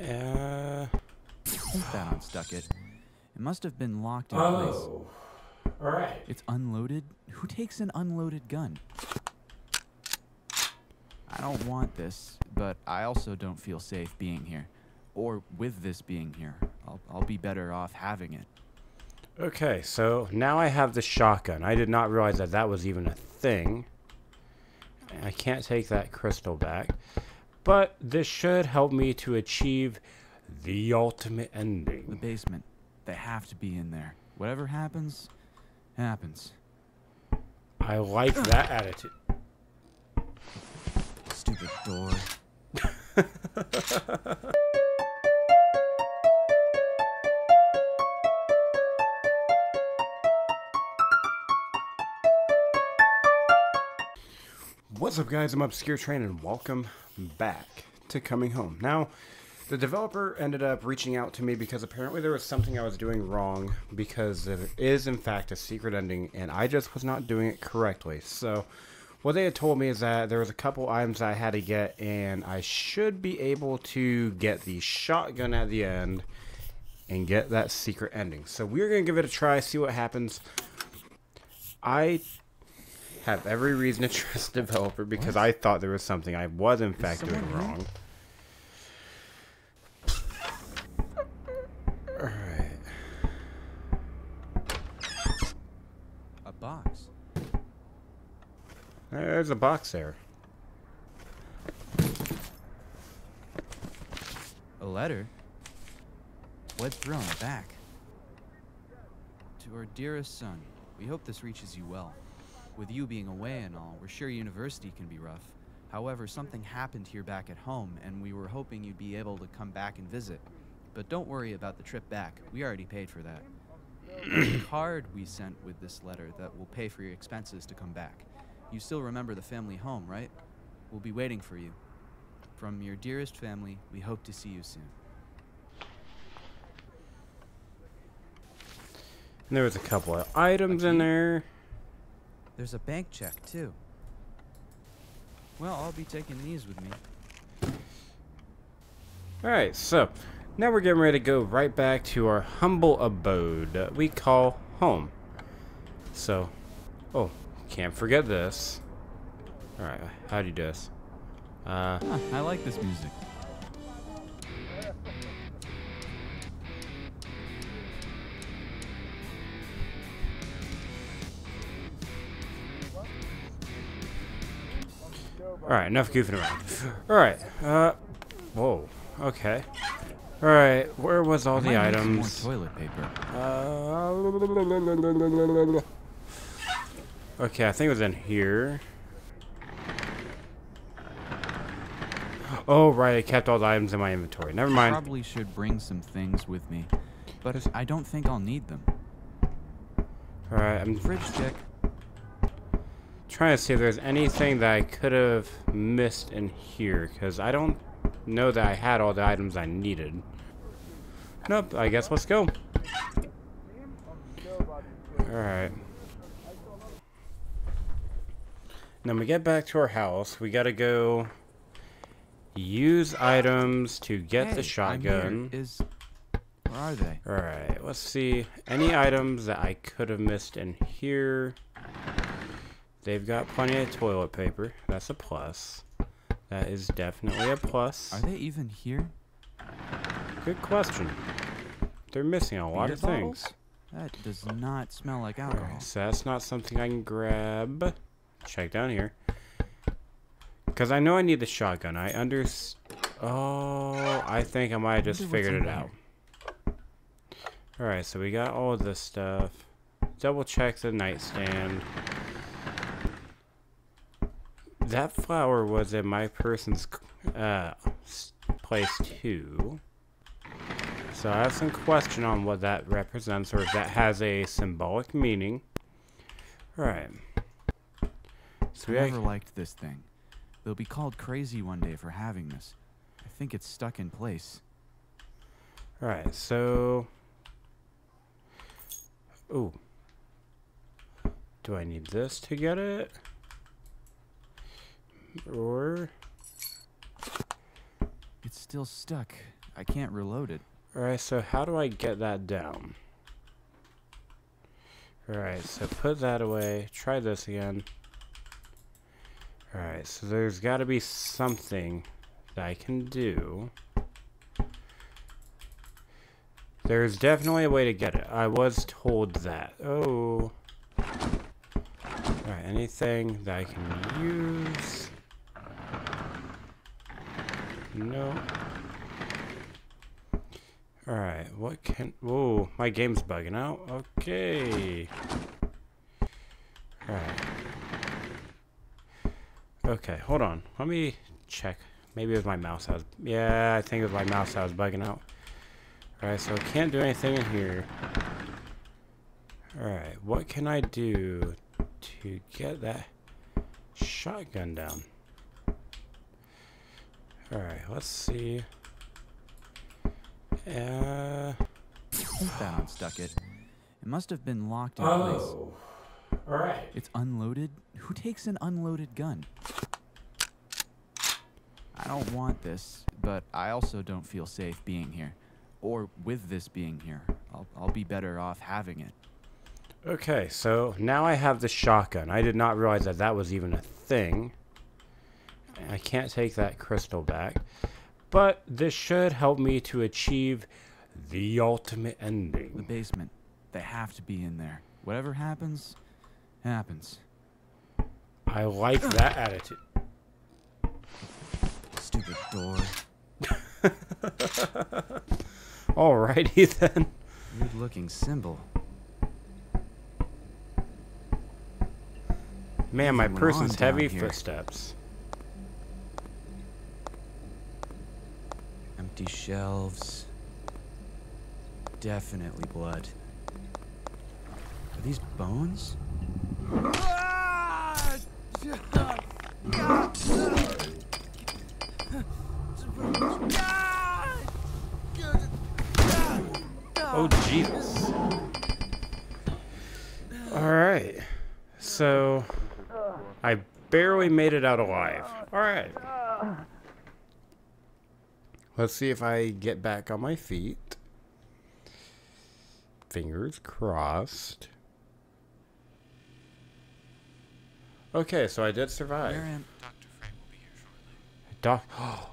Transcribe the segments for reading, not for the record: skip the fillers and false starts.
I think that unstuck it. It must have been locked in place. Oh, all right. It's unloaded? Who takes an unloaded gun? I don't want this, but I also don't feel safe being here. Or with this being here. I'll be better off having it. Okay, so now I have the shotgun. I did not realize that that was even a thing. I can't take that crystal back. But this should help me to achieve the ultimate ending. The basement. They have to be in there. Whatever happens, happens. I like that attitude. Stupid door. What's up, guys? I'm ObscureTrain and welcome back to Coming Home. Now, the developer ended up reaching out to me because apparently there was something I was doing wrong, because there is in fact a secret ending and I just was not doing it correctly. So what they had told me is that there was a couple items I had to get, and I should be able to get the shotgun at the end and get that secret ending. So we're going to give it a try, see what happens. I have every reason to trust the developer because I thought there was something I was in fact doing wrong. Alright. A box. There's a box there. A letter? What's thrown on the back? To our dearest son, we hope this reaches you well. With you being away and all, we're sure university can be rough. However, something happened here back at home, and we were hoping you'd be able to come back and visit. But don't worry about the trip back. We already paid for that. There's a card we sent with this letter that will pay for your expenses to come back. You still remember the family home, right? We'll be waiting for you. From your dearest family, we hope to see you soon. And there was a couple of items in there. There's a bank check, too. Well, I'll be taking these with me. Alright, so now we're getting ready to go right back to our humble abode that we call home. So, oh, can't forget this. Alright, how do you do this? I like this music. Alright, enough goofing around. Alright, whoa, okay. Alright, where was all the items? More toilet paper. Okay, I think it was in here. Oh, right, I kept all the items in my inventory. Never mind. I probably should bring some things with me, but I don't think I'll need them. Alright, I'm Fridge check. trying to see if there's anything that I could have missed in here, because I don't know that I had all the items I needed. Nope, I guess let's go. Alright. Now when we get back to our house, we gotta go use items to get the shotgun. Where are they? Alright, let's see. Any items that I could have missed in here. They've got plenty of toilet paper. That's a plus. That is definitely a plus. Are they even here? Good question. They're missing a lot Beer of things. bottles? That does not smell like alcohol. Alright, so that's not something I can grab. Check down here. Because I know I need the shotgun. Oh, I think I might have just figured it out. Alright, so we got all of this stuff. Double check the nightstand. That flower was in my person's place too. So I have some question on what that represents, or if that has a symbolic meaning. Alright. So I never liked this thing. They'll be called crazy one day for having this. I think it's stuck in place. Alright, so... Ooh. Do I need this to get it? Or... It's still stuck. I can't reload it. Alright, so how do I get that down? Alright, so put that away. Try this again. Alright, so there's got to be something that I can do. There's definitely a way to get it. I was told that. Oh. Alright, anything that I can use? No. Alright, what can... Whoa, my game's bugging out. Okay. Alright. Okay, hold on. Let me check. Maybe it was my mouse. Yeah, I think it was my mouse that was bugging out. Alright, so I can't do anything in here. Alright, what can I do to get that shotgun down? Alright, let's see. I think that unstuck it. It must have been locked in place. Oh. Alright. It's unloaded? Who takes an unloaded gun? I don't want this, but I also don't feel safe being here. Or with this being here. I'll be better off having it. Okay, so now I have the shotgun. I did not realize that that was even a thing. I can't take that crystal back. But this should help me to achieve the ultimate ending. The basement. They have to be in there. Whatever happens, happens. I like that attitude. Stupid door. Alrighty then. Weird looking symbol. Man, my What's going person's on down heavy here? footsteps. Empty shelves. Definitely blood. Are these bones? Oh, Jesus. Alright. So, I barely made it out alive. Alright. Let's see if I get back on my feet. Fingers crossed. Okay, so I did survive. Where am Dr. Frey will be here shortly.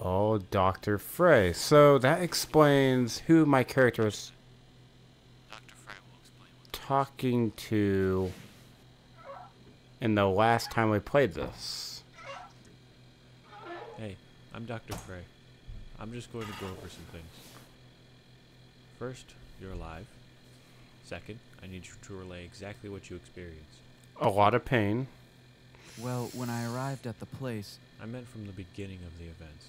Oh, Dr. Frey. So that explains who my character was Dr. Frey will explain what talking to in the last time we played this. Hey, I'm Dr. Frey. I'm just going to go over some things. First, you're alive. Second, I need you to relay exactly what you experienced. A lot of pain. Well, when I arrived at the place, I meant from the beginning of the events.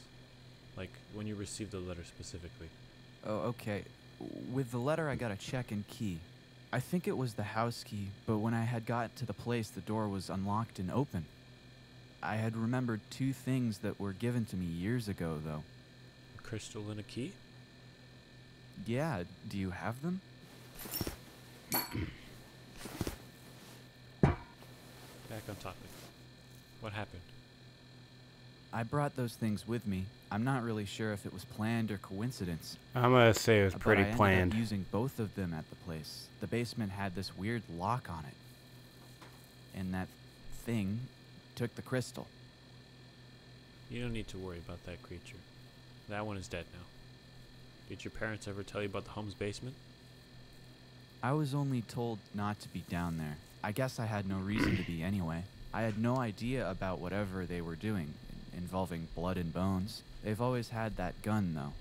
Like, when you received the letter specifically. oh, okay. With the letter, I got a check and key. I think it was the house key, but when I had got to the place, the door was unlocked and open. I had remembered two things that were given to me years ago, though. A crystal and a key? Yeah, do you have them? Back on topic. What happened? I brought those things with me. I'm not really sure if it was planned or coincidence. I'm gonna say it was pretty but I planned. ended up using both of them at the place. The basement had this weird lock on it. And that thing took the crystal. You don't need to worry about that creature. That one is dead now. Did your parents ever tell you about the home's basement? I was only told not to be down there. I guess I had no reason to be anyway. I had no idea about whatever they were doing, involving blood and bones. They've always had that gun, though.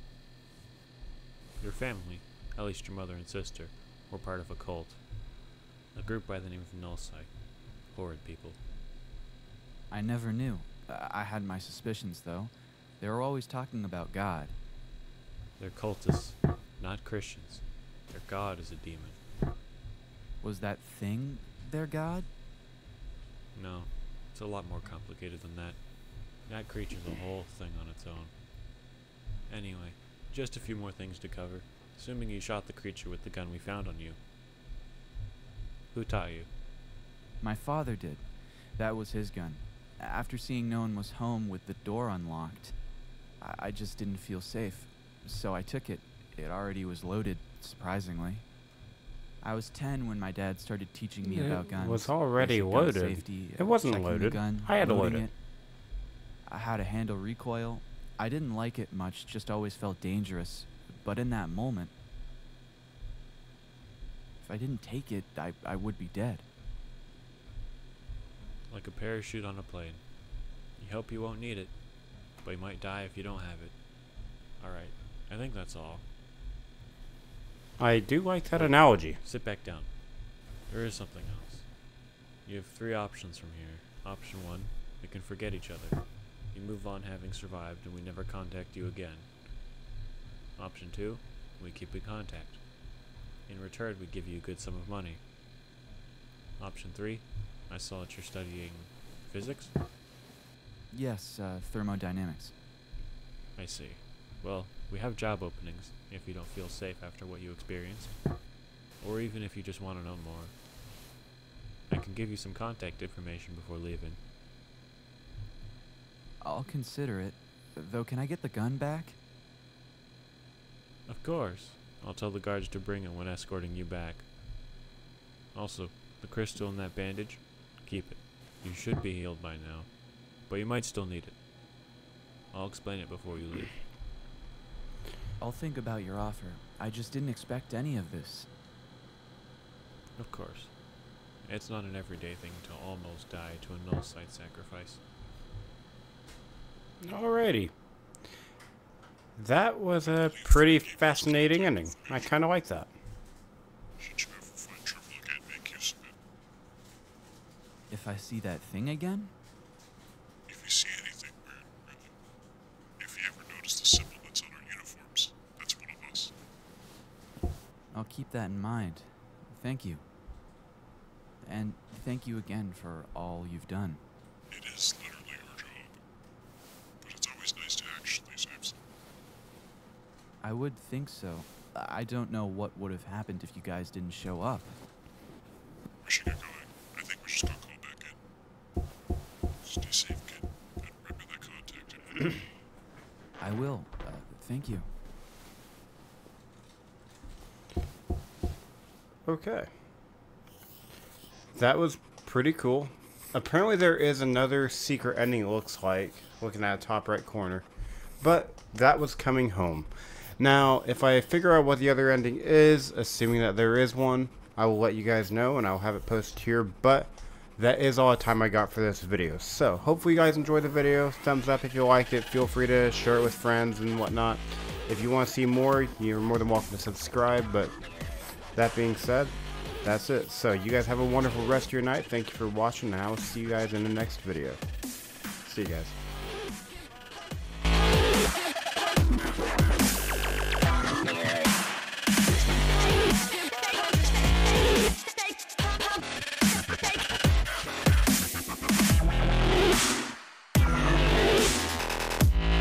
Your family, at least your mother and sister, were part of a cult. A group by the name of Nullside. Horrid people. I never knew. I had my suspicions, though. They were always talking about God. They're cultists, not Christians. Their god is a demon. Was that thing their God? No, it's a lot more complicated than that. That creature's a whole thing on its own. Anyway, just a few more things to cover, assuming you shot the creature with the gun we found on you. Who taught you? My father did. That was his gun. After seeing no one was home with the door unlocked, I just didn't feel safe. so I took it. It already was loaded, surprisingly. I was 10 when my dad started teaching me about guns. It was already basic gun loaded. safety, It wasn't checking the loaded. gun, I had to load loading it. how to handle recoil. I didn't like it much, just always felt dangerous. But in that moment, if I didn't take it, I would be dead. Like a parachute on a plane. You hope you won't need it, but you might die if you don't have it. Alright, I think that's all. I do like that analogy. Sit back down. There is something else. You have 3 options from here. Option 1, we can forget each other. You move on having survived and we never contact you again. Option 2, we keep in contact. In return, we give you a good sum of money. Option 3, I saw that you're studying physics? Yes, thermodynamics. I see. Well, we have job openings if you don't feel safe after what you experienced. Or even if you just want to know more. I can give you some contact information before leaving. I'll consider it. Though, can I get the gun back? Of course. I'll tell the guards to bring it when escorting you back. Also, the crystal in that bandage, keep it. You should be healed by now, but you might still need it. I'll explain it before you leave. I'll think about your offer. I just didn't expect any of this. Of course. It's not an everyday thing to almost die to a null site sacrifice. Alrighty. That was a pretty fascinating ending. I kind of like that. Should you ever find trouble again, make use of it. If I see that thing again? If you see anything weird, really. If you ever notice the symbol that's on our uniforms, that's one of us. I'll keep that in mind. Thank you. And thank you again for all you've done. It is literally our job. But it's always nice to actually save some. I would think so. I don't know what would have happened if you guys didn't show up. We should get going. I think we should start calling back in. Stay safe, kid. And remember that contact. I will. Thank you. Okay. That was pretty cool. Apparently there is another secret ending, it looks like, looking at the top right corner. But that was Coming Home. Now, if I figure out what the other ending is, assuming that there is one, I will let you guys know and I'll have it posted here. But that is all the time I got for this video. So, hopefully you guys enjoyed the video. Thumbs up if you liked it. Feel free to share it with friends and whatnot. If you want to see more, you're more than welcome to subscribe. But that being said, that's it. So, you guys have a wonderful rest of your night. Thank you for watching, and I will see you guys in the next video. See you guys.